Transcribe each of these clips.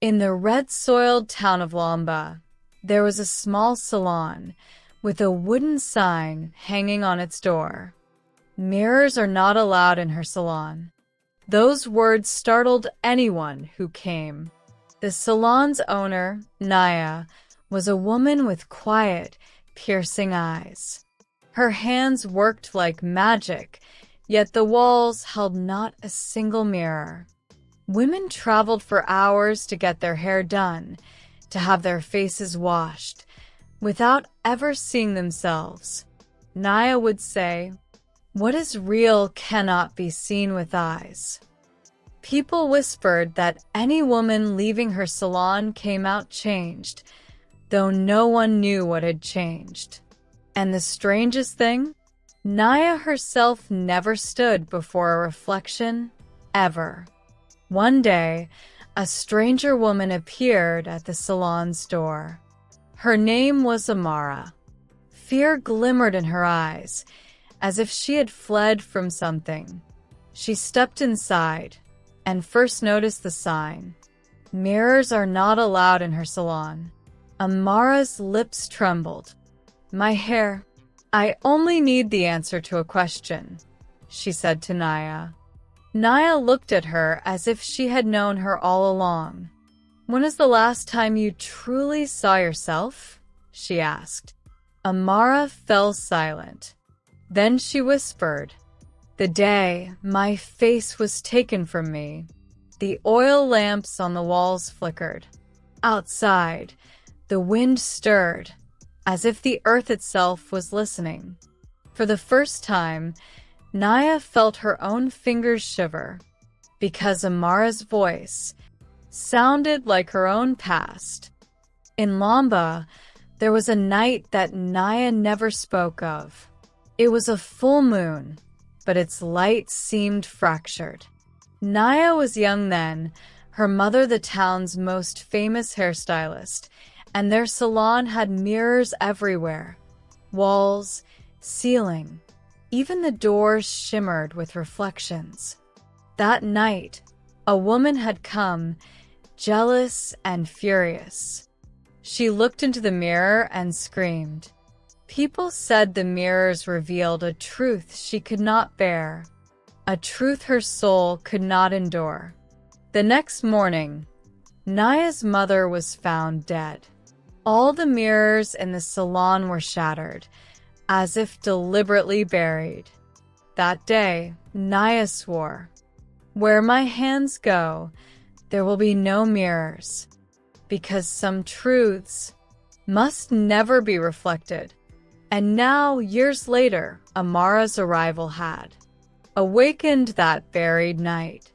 In the red-soiled town of Lamba, there was a small salon with a wooden sign hanging on its door. Mirrors are not allowed in her salon. Those words startled anyone who came. The salon's owner, Naya, was a woman with quiet, piercing eyes. Her hands worked like magic, yet the walls held not a single mirror. Women traveled for hours to get their hair done, to have their faces washed, without ever seeing themselves. Naya would say, "What is real cannot be seen with eyes." People whispered that any woman leaving her salon came out changed, though no one knew what had changed. And the strangest thing? Naya herself never stood before a reflection, ever. One day, a stranger woman appeared at the salon's door. Her name was Amara. Fear glimmered in her eyes, as if she had fled from something. She stepped inside and first noticed the sign. Mirrors are not allowed in her salon. Amara's lips trembled. "My hair. I only need the answer to a question," she said to Naya. Naya looked at her as if she had known her all along. "When is the last time you truly saw yourself?" she asked. Amara fell silent. Then she whispered, "The day my face was taken from me." The oil lamps on the walls flickered. Outside, the wind stirred, as if the earth itself was listening. For the first time, Naya felt her own fingers shiver, because Amara's voice sounded like her own past. In Lamba, there was a night that Naya never spoke of. It was a full moon, but its light seemed fractured. Naya was young then, her mother the town's most famous hairstylist, and their salon had mirrors everywhere. Walls, ceiling, even the doors shimmered with reflections. That night, a woman had come, jealous and furious. She looked into the mirror and screamed. People said the mirrors revealed a truth she could not bear, a truth her soul could not endure. The next morning, Naya's mother was found dead. All the mirrors in the salon were shattered, as if deliberately buried. That day, Naya swore, "Where my hands go, there will be no mirrors," because some truths must never be reflected. And now, years later, Amara's arrival had awakened that buried night.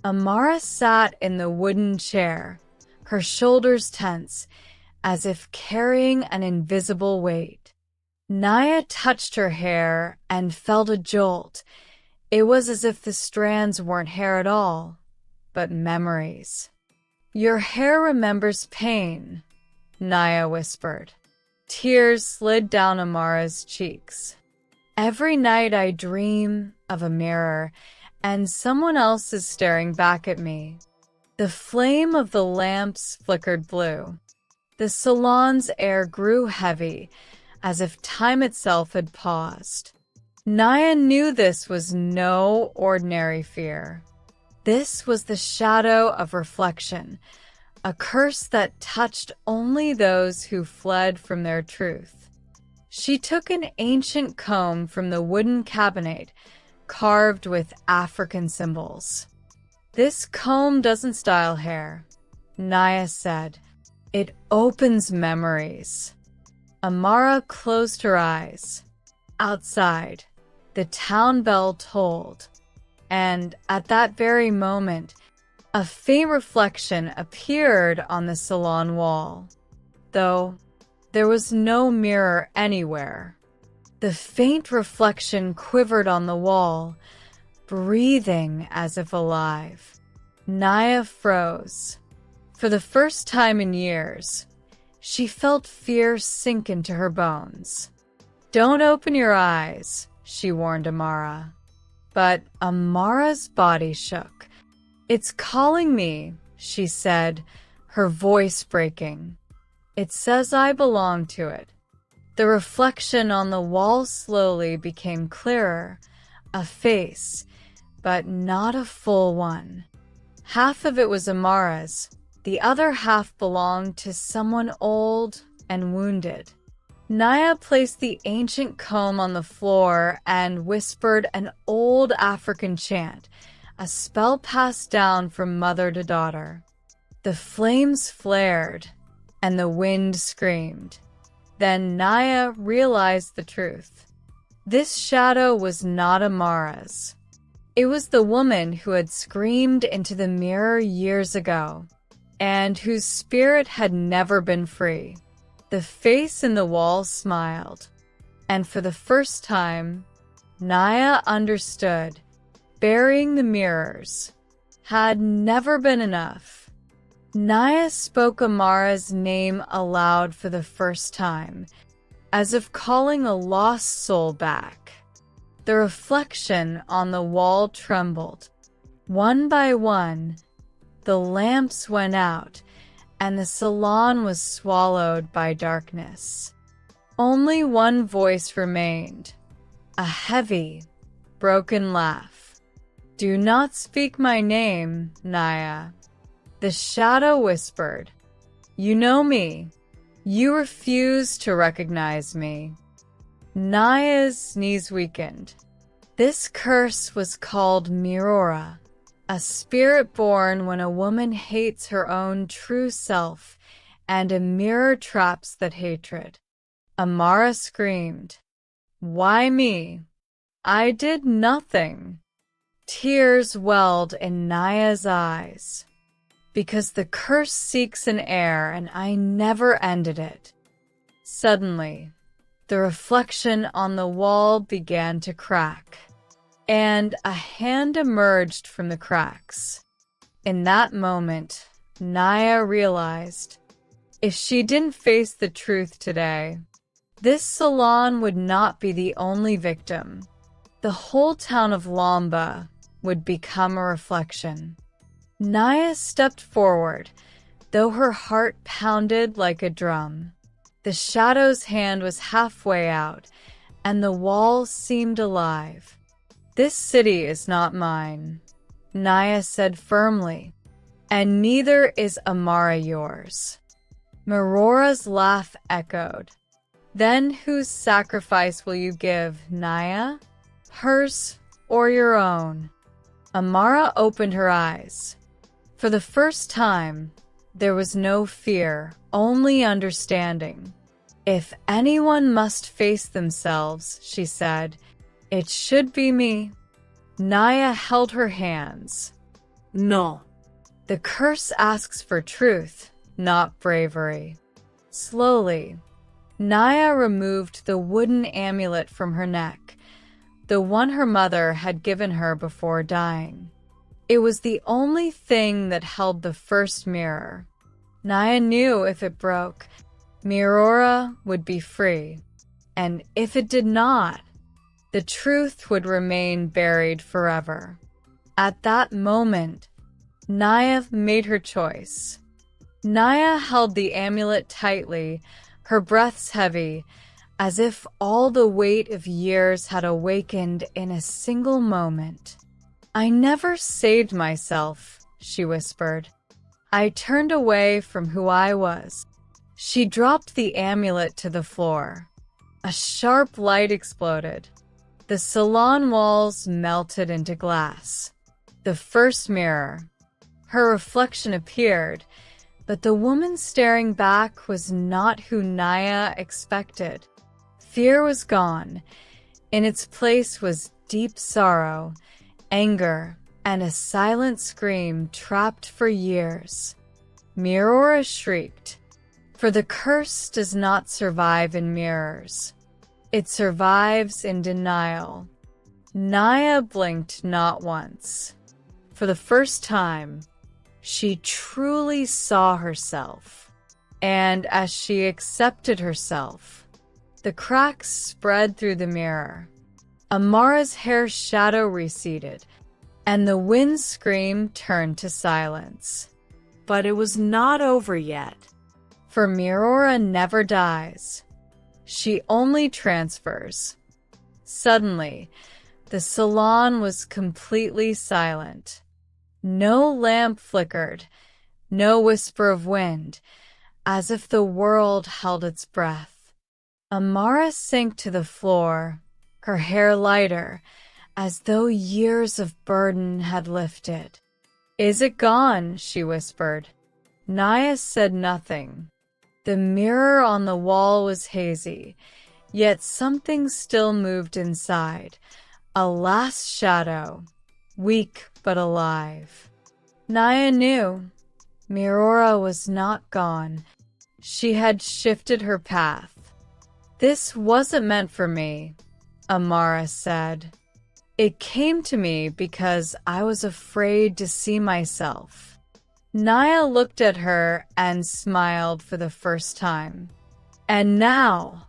Amara sat in the wooden chair, her shoulders tense, as if carrying an invisible weight. Naya touched her hair and felt a jolt. It was as if the strands weren't hair at all, but memories. "Your hair remembers pain," Naya whispered. Tears slid down Amara's cheeks. "Every night I dream of a mirror, and someone else is staring back at me." The flame of the lamps flickered blue. The salon's air grew heavy, as if time itself had paused. Naya knew this was no ordinary fear. This was the shadow of reflection, a curse that touched only those who fled from their truth. She took an ancient comb from the wooden cabinet, carved with African symbols. "This comb doesn't style hair," Naya said. "It opens memories." Amara closed her eyes. Outside, the town bell tolled, and at that very moment, a faint reflection appeared on the salon wall, though there was no mirror anywhere. The faint reflection quivered on the wall, breathing as if alive. Naya froze. For the first time in years, she felt fear sink into her bones. "Don't open your eyes," she warned Amara. But Amara's body shook. "It's calling me," she said, her voice breaking. "It says I belong to it." The reflection on the wall slowly became clearer, a face, but not a full one. Half of it was Amara's, the other half belonged to someone old and wounded. Naya placed the ancient comb on the floor and whispered an old African chant, a spell passed down from mother to daughter. The flames flared, and the wind screamed. Then Naya realized the truth. This shadow was not Amara's. It was the woman who had screamed into the mirror years ago, and whose spirit had never been free. The face in the wall smiled, and for the first time, Naya understood burying the mirrors had never been enough. Naya spoke Amara's name aloud for the first time, as if calling a lost soul back. The reflection on the wall trembled. One by one, the lamps went out, and the salon was swallowed by darkness. Only one voice remained, a heavy, broken laugh. "Do not speak my name, Naya." The shadow whispered, "You know me. You refuse to recognize me." Naya's knees weakened. This curse was called Mirora, a spirit born when a woman hates her own true self, and a mirror traps that hatred. Amara screamed, "Why me? I did nothing." Tears welled in Naya's eyes. "Because the curse seeks an heir, and I never ended it." Suddenly, the reflection on the wall began to crack, and a hand emerged from the cracks. In that moment, Naya realized, if she didn't face the truth today, this salon would not be the only victim. The whole town of Lamba would become a reflection. Naya stepped forward, though her heart pounded like a drum. The shadow's hand was halfway out, and the wall seemed alive. "This city is not mine," Naya said firmly, "and neither is Amara yours." Mirora's laugh echoed. "Then whose sacrifice will you give, Naya? Hers or your own?" Amara opened her eyes. For the first time, there was no fear, only understanding. "If anyone must face themselves," she said, "it should be me." Naya held her hands. "No. The curse asks for truth, not bravery." Slowly, Naya removed the wooden amulet from her neck, the one her mother had given her before dying. It was the only thing that held the first mirror. Naya knew if it broke, Mirora would be free, and if it did not, the truth would remain buried forever. At that moment, Naya made her choice. Naya held the amulet tightly, her breaths heavy, as if all the weight of years had awakened in a single moment. "I never saved myself," she whispered. "I turned away from who I was." She dropped the amulet to the floor. A sharp light exploded. The salon walls melted into glass. The first mirror. Her reflection appeared, but the woman staring back was not who Naya expected. Fear was gone. In its place was deep sorrow, anger, and a silent scream trapped for years. Mirora shrieked, "For the curse does not survive in mirrors. It survives in denial." Naya blinked not once. For the first time, she truly saw herself. And as she accepted herself, the cracks spread through the mirror. Amara's hair shadow receded, and the wind scream turned to silence. but it was not over yet. For Mirora never dies. She only transfers. Suddenly, the salon was completely silent. No lamp flickered, no whisper of wind, as if the world held its breath. Amara sank to the floor, her hair lighter, as though years of burden had lifted. "Is it gone?" she whispered. Naya said nothing. The mirror on the wall was hazy, yet something still moved inside. A last shadow, weak but alive. Naya knew. Mirora was not gone. She had shifted her path. "This wasn't meant for me," Amara said. "It came to me because I was afraid to see myself." Naya looked at her and smiled for the first time. "And now,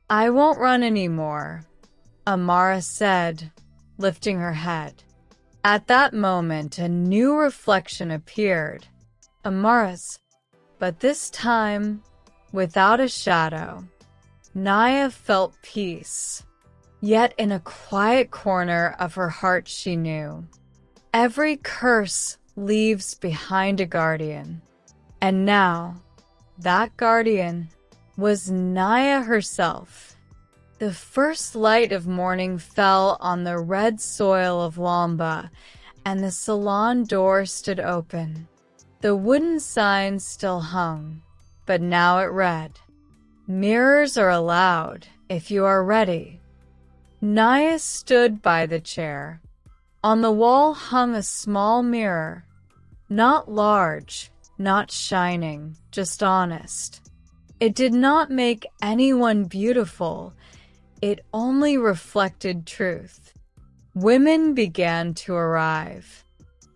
I won't run anymore," Amara said, lifting her head. At that moment, a new reflection appeared. Amara's, but this time, without a shadow. Naya felt peace. Yet in a quiet corner of her heart she knew, every curse leaves behind a guardian. And now, that guardian was Naya herself. The first light of morning fell on the red soil of Wamba, and the salon door stood open. The wooden sign still hung, but now it read, "Mirrors are allowed if you are ready." Naya stood by the chair. On the wall hung a small mirror. Not large, not shining, just honest. It did not make anyone beautiful. It only reflected truth. Women began to arrive.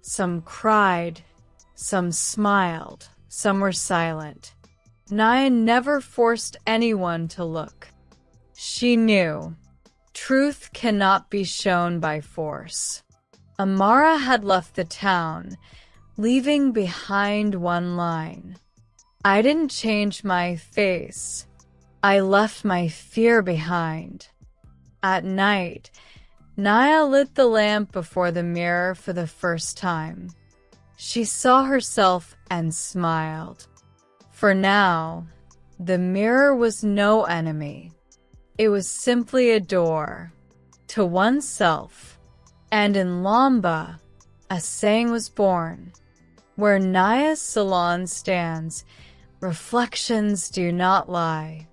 Some cried, some smiled, some were silent. Naya never forced anyone to look. She knew. Truth cannot be shown by force. Amara had left the town, leaving behind one line. "I didn't change my face. I left my fear behind." At night, Naya lit the lamp before the mirror for the first time. She saw herself and smiled. For now, the mirror was no enemy. It was simply a door to oneself. And in Lamba, a saying was born. Where Naya's salon stands, reflections do not lie.